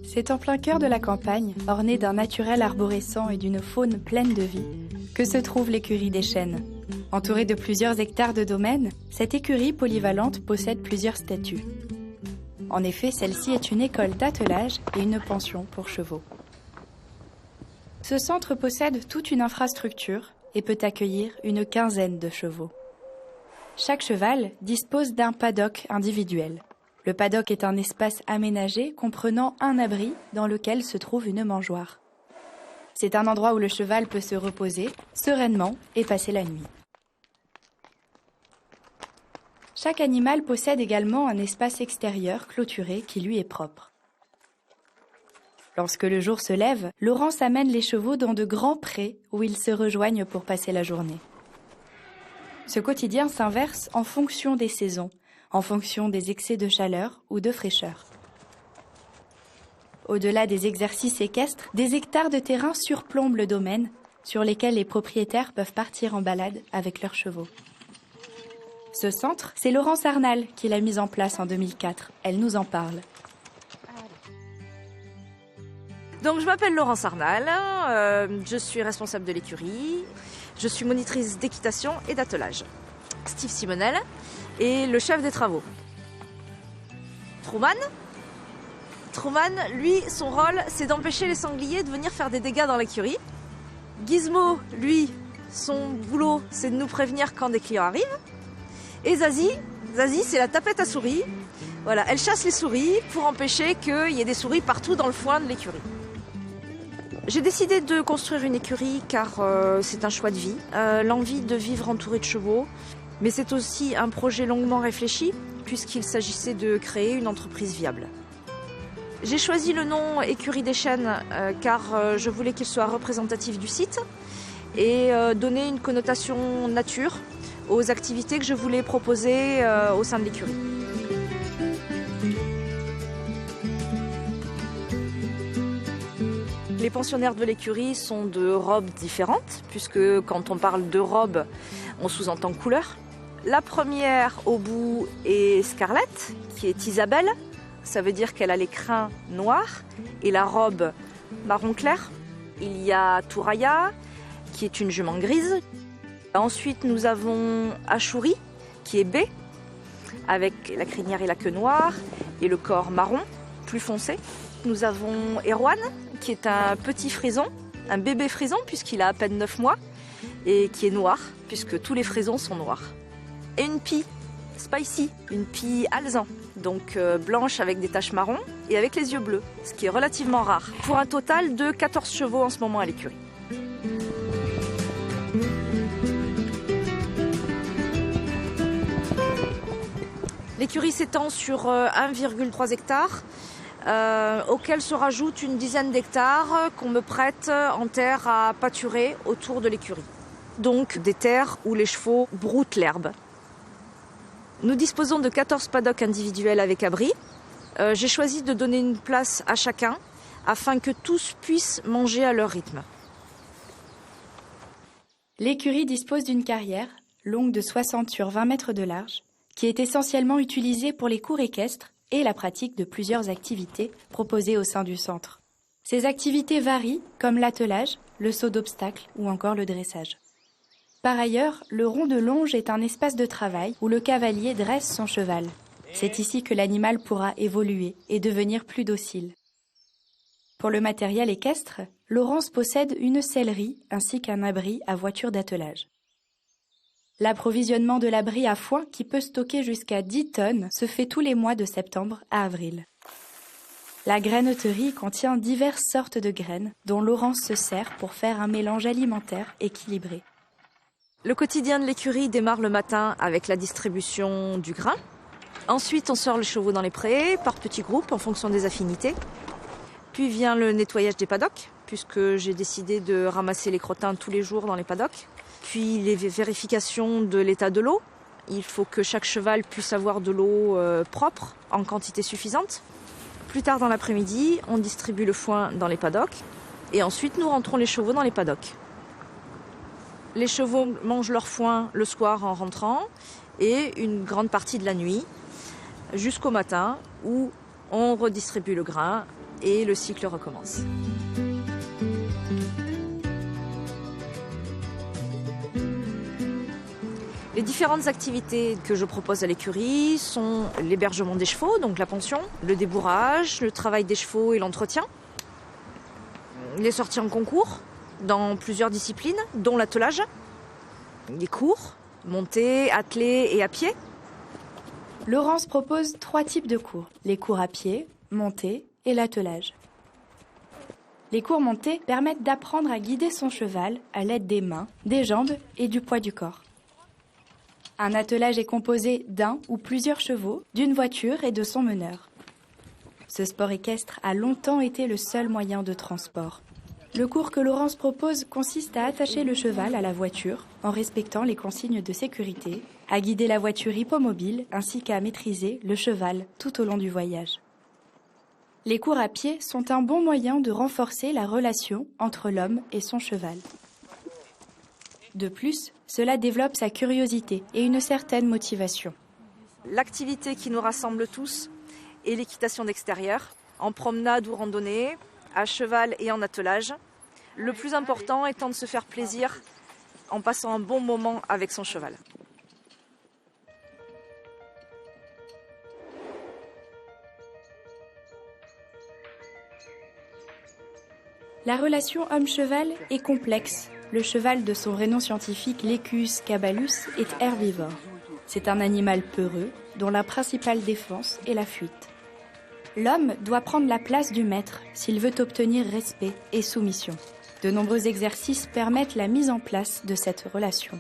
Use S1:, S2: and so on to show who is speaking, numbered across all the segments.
S1: C'est en plein cœur de la campagne, ornée d'un naturel arborescent et d'une faune pleine de vie, que se trouve l'écurie des Chênes. Entourée de plusieurs hectares de domaine, cette écurie polyvalente possède plusieurs statuts. En effet, celle-ci est une école d'attelage et une pension pour chevaux. Ce centre possède toute une infrastructure et peut accueillir une quinzaine de chevaux. Chaque cheval dispose d'un paddock individuel. Le paddock est un espace aménagé comprenant un abri dans lequel se trouve une mangeoire. C'est un endroit où le cheval peut se reposer sereinement et passer la nuit. Chaque animal possède également un espace extérieur clôturé qui lui est propre. Lorsque le jour se lève, Laurence amène les chevaux dans de grands prés où ils se rejoignent pour passer la journée. Ce quotidien s'inverse en fonction des saisons, en fonction des excès de chaleur ou de fraîcheur. Au-delà des exercices équestres, des hectares de terrain surplombent le domaine, sur lesquels les propriétaires peuvent partir en balade avec leurs chevaux. Ce centre, c'est Laurence Arnal qui l'a mis en place en 2004. Elle nous en parle.
S2: Donc je m'appelle Laurence Arnal, je suis responsable de l'écurie, je suis monitrice d'équitation et d'attelage. Steve Simonel est le chef des travaux. Truman, lui, son rôle, c'est d'empêcher les sangliers de venir faire des dégâts dans l'écurie. Gizmo, lui, son boulot, c'est de nous prévenir quand des clients arrivent. Et Zazie, c'est la tapette à souris. Voilà, elle chasse les souris pour empêcher qu'il y ait des souris partout dans le foin de l'écurie. J'ai décidé de construire une écurie car c'est un choix de vie, l'envie de vivre entouré de chevaux. Mais c'est aussi un projet longuement réfléchi puisqu'il s'agissait de créer une entreprise viable. J'ai choisi le nom Écurie des Chênes car je voulais qu'il soit représentatif du site et donner une connotation nature aux activités que je voulais proposer au sein de l'écurie. Les pensionnaires de l'écurie sont de robes différentes, puisque quand on parle de robe, on sous-entend couleur. La première au bout est Scarlett, qui est Isabelle. Ça veut dire qu'elle a les crins noirs et la robe marron clair. Il y a Touraya, qui est une jument grise. Ensuite, nous avons Achouri, qui est B, avec la crinière et la queue noire et le corps marron, plus foncé. Nous avons Erwan, qui est un petit frison, un bébé frison puisqu'il a à peine 9 mois et qui est noir puisque tous les frisons sont noirs. Et une pie, Spicy, une pie alezan, donc blanche avec des taches marron et avec les yeux bleus, ce qui est relativement rare, pour un total de 14 chevaux en ce moment à l'écurie. L'écurie s'étend sur 1,3 hectares. Auquel se rajoute une dizaine d'hectares qu'on me prête en terre à pâturer autour de l'écurie. Donc des terres où les chevaux broutent l'herbe. Nous disposons de 14 paddocks individuels avec abri. J'ai choisi de donner une place à chacun afin que tous puissent manger à leur rythme.
S1: L'écurie dispose d'une carrière, longue de 60 sur 20 mètres de large, qui est essentiellement utilisée pour les cours équestres et la pratique de plusieurs activités proposées au sein du centre. Ces activités varient, comme l'attelage, le saut d'obstacles ou encore le dressage. Par ailleurs, le rond de longe est un espace de travail où le cavalier dresse son cheval. C'est ici que l'animal pourra évoluer et devenir plus docile. Pour le matériel équestre, Laurence possède une sellerie ainsi qu'un abri à voiture d'attelage. L'approvisionnement de l'abri à foin, qui peut stocker jusqu'à 10 tonnes, se fait tous les mois de septembre à avril. La graineterie contient diverses sortes de graines, dont Laurence se sert pour faire un mélange alimentaire équilibré.
S2: Le quotidien de l'écurie démarre le matin avec la distribution du grain. Ensuite, on sort les chevaux dans les prés, par petits groupes, en fonction des affinités. Puis vient le nettoyage des paddocks, puisque j'ai décidé de ramasser les crottins tous les jours dans les paddocks. Puis les vérifications de l'état de l'eau. Il faut que chaque cheval puisse avoir de l'eau propre, en quantité suffisante. Plus tard dans l'après-midi, on distribue le foin dans les paddocks. Et ensuite, nous rentrons les chevaux dans les paddocks. Les chevaux mangent leur foin le soir en rentrant et une grande partie de la nuit jusqu'au matin où on redistribue le grain et le cycle recommence. Les différentes activités que je propose à l'écurie sont l'hébergement des chevaux, donc la pension, le débourrage, le travail des chevaux et l'entretien, les sorties en concours dans plusieurs disciplines, dont l'attelage, les cours, montée, attelée et à pied.
S1: Laurence propose 3 types de cours, les cours à pied, montée et l'attelage. Les cours montés permettent d'apprendre à guider son cheval à l'aide des mains, des jambes et du poids du corps. Un attelage est composé d'un ou plusieurs chevaux, d'une voiture et de son meneur. Ce sport équestre a longtemps été le seul moyen de transport. Le cours que Laurence propose consiste à attacher le cheval à la voiture en respectant les consignes de sécurité, à guider la voiture hippomobile ainsi qu'à maîtriser le cheval tout au long du voyage. Les cours à pied sont un bon moyen de renforcer la relation entre l'homme et son cheval. De plus, cela développe sa curiosité et une certaine motivation.
S2: L'activité qui nous rassemble tous est l'équitation d'extérieur, en promenade ou randonnée, à cheval et en attelage. Le plus important étant de se faire plaisir en passant un bon moment avec son cheval.
S1: La relation homme-cheval est complexe. Le cheval de son vrai nom scientifique, Lechus caballus, est herbivore. C'est un animal peureux dont la principale défense est la fuite. L'homme doit prendre la place du maître s'il veut obtenir respect et soumission. De nombreux exercices permettent la mise en place de cette relation.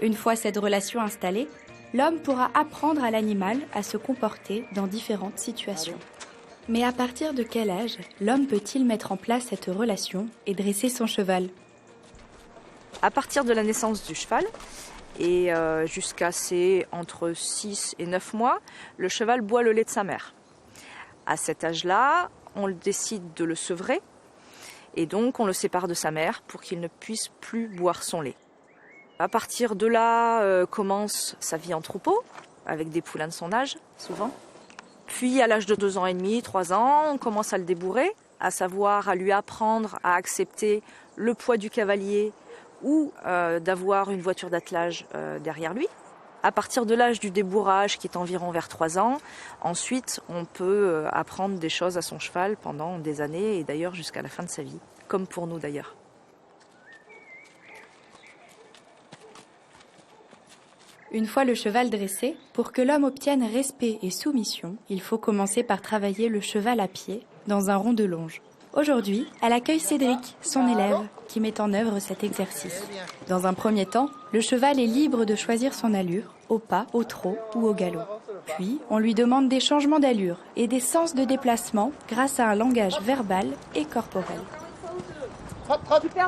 S1: Une fois cette relation installée, l'homme pourra apprendre à l'animal à se comporter dans différentes situations. Mais à partir de quel âge l'homme peut-il mettre en place cette relation et dresser son cheval ?
S2: À partir de la naissance du cheval et jusqu'à ses entre 6 et 9 mois, le cheval boit le lait de sa mère. À cet âge-là, on décide de le sevrer et donc on le sépare de sa mère pour qu'il ne puisse plus boire son lait. À partir de là, commence sa vie en troupeau, avec des poulains de son âge, souvent. Puis à l'âge de 2 ans et demi, 3 ans, on commence à le débourrer, à savoir à lui apprendre à accepter le poids du cavalier ou d'avoir une voiture d'attelage derrière lui. À partir de l'âge du débourrage, qui est environ vers 3 ans, ensuite on peut apprendre des choses à son cheval pendant des années et d'ailleurs jusqu'à la fin de sa vie, comme pour nous d'ailleurs.
S1: Une fois le cheval dressé, pour que l'homme obtienne respect et soumission, il faut commencer par travailler le cheval à pied dans un rond de longe. Aujourd'hui, elle accueille Cédric, son élève, qui met en œuvre cet exercice. Dans un premier temps, le cheval est libre de choisir son allure, au pas, au trot ou au galop. Puis, on lui demande des changements d'allure et des sens de déplacement grâce à un langage verbal et corporel.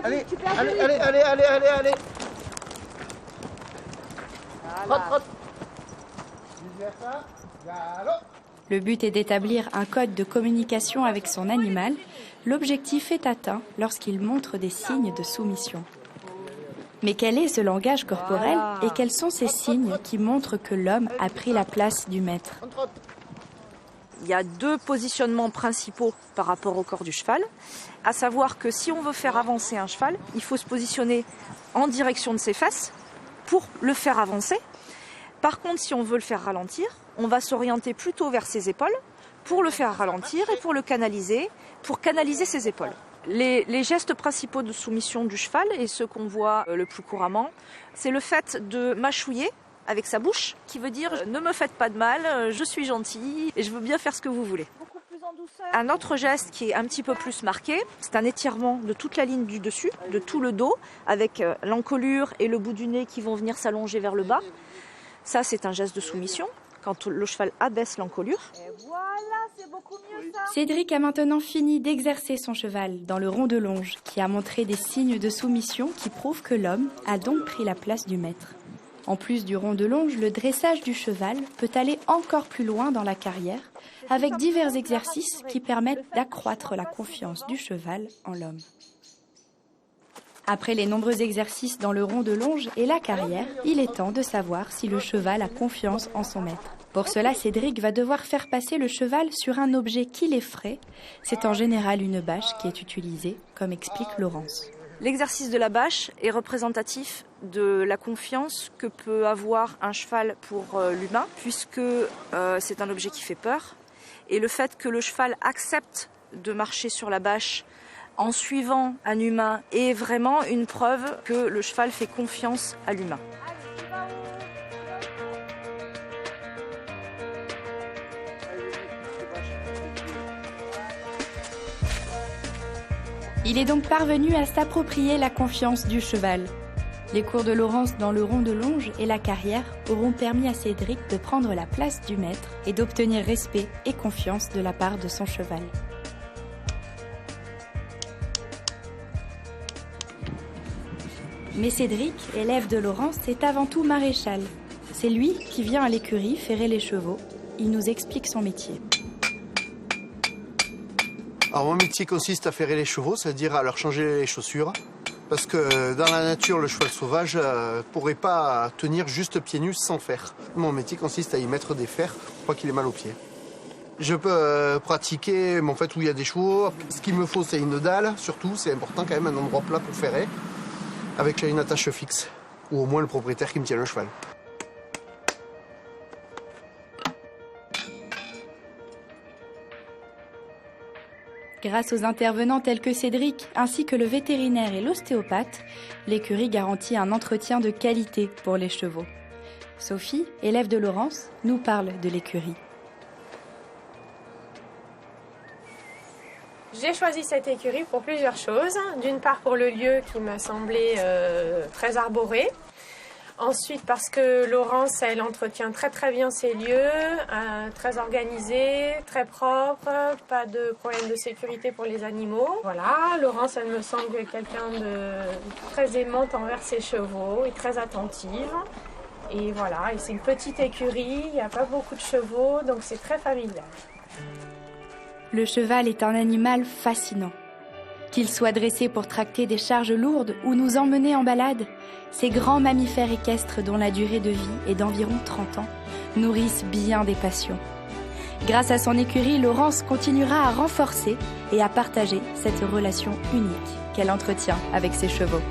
S3: Allez, allez.
S2: Voilà.
S1: Le but est d'établir un code de communication avec son animal. L'objectif est atteint lorsqu'il montre des signes de soumission. Mais quel est ce langage corporel et quels sont ces signes qui montrent que l'homme a pris la place du maître ?
S2: Il y a 2 positionnements principaux par rapport au corps du cheval, à savoir que si on veut faire avancer un cheval, il faut se positionner en direction de ses fesses pour le faire avancer. Par contre, si on veut le faire ralentir, on va s'orienter plutôt vers ses épaules pour le faire ralentir et pour canaliser ses épaules. Les gestes principaux de soumission du cheval, et ceux qu'on voit le plus couramment, c'est le fait de mâchouiller avec sa bouche, qui veut dire « ne me faites pas de mal, je suis gentil et je veux bien faire ce que vous voulez ». Un autre geste qui est un petit peu plus marqué, c'est un étirement de toute la ligne du dessus, de tout le dos, avec l'encolure et le bout du nez qui vont venir s'allonger vers le bas. Ça, c'est un geste de soumission, quand le cheval abaisse l'encolure.
S3: Voilà, c'est beaucoup mieux ça.
S1: Cédric a maintenant fini d'exercer son cheval dans le rond de longe, qui a montré des signes de soumission qui prouvent que l'homme a donc pris la place du maître. En plus du rond de longe, le dressage du cheval peut aller encore plus loin dans la carrière, avec divers exercices qui permettent d'accroître la confiance du cheval en l'homme. Après les nombreux exercices dans le rond de longe et la carrière, il est temps de savoir si le cheval a confiance en son maître. Pour cela, Cédric va devoir faire passer le cheval sur un objet qui l'effraie. C'est en général une bâche qui est utilisée, comme explique Laurence.
S2: L'exercice de la bâche est représentatif de la confiance que peut avoir un cheval pour l'humain, puisque c'est un objet qui fait peur. Et le fait que le cheval accepte de marcher sur la bâche en suivant un humain est vraiment une preuve que le cheval fait confiance à l'humain.
S1: Il est donc parvenu à s'approprier la confiance du cheval. Les cours de Laurence dans le rond de longe et la carrière auront permis à Cédric de prendre la place du maître et d'obtenir respect et confiance de la part de son cheval. Mais Cédric, élève de Laurence, est avant tout maréchal. C'est lui qui vient à l'écurie ferrer les chevaux. Il nous explique son métier.
S4: Alors mon métier consiste à ferrer les chevaux, c'est-à-dire à leur changer les chaussures. Parce que dans la nature, le cheval sauvage ne pourrait pas tenir juste pieds nus sans fer. Mon métier consiste à y mettre des fers pour pas qu'il ait mal aux pieds. Je peux pratiquer en fait, où il y a des chevaux. Ce qu'il me faut, c'est une dalle, surtout, c'est important quand même, un endroit plat pour ferrer, avec une attache fixe, ou au moins le propriétaire qui me tient le cheval.
S1: Grâce aux intervenants tels que Cédric, ainsi que le vétérinaire et l'ostéopathe, l'écurie garantit un entretien de qualité pour les chevaux. Sophie, élève de Laurence, nous parle de l'écurie.
S5: J'ai choisi cette écurie pour plusieurs choses. D'une part pour le lieu qui m'a semblé très arboré. Ensuite parce que Laurence, elle entretient très bien ses lieux, très organisé, très propre, pas de problème de sécurité pour les animaux. Voilà, Laurence, elle me semble quelqu'un de très aimante envers ses chevaux et très attentive. Et voilà, et c'est une petite écurie, il n'y a pas beaucoup de chevaux, donc c'est très familial.
S1: Le cheval est un animal fascinant. Qu'il soit dressé pour tracter des charges lourdes ou nous emmener en balade, ces grands mammifères équestres dont la durée de vie est d'environ 30 ans nourrissent bien des passions. Grâce à son écurie, Laurence continuera à renforcer et à partager cette relation unique qu'elle entretient avec ses chevaux.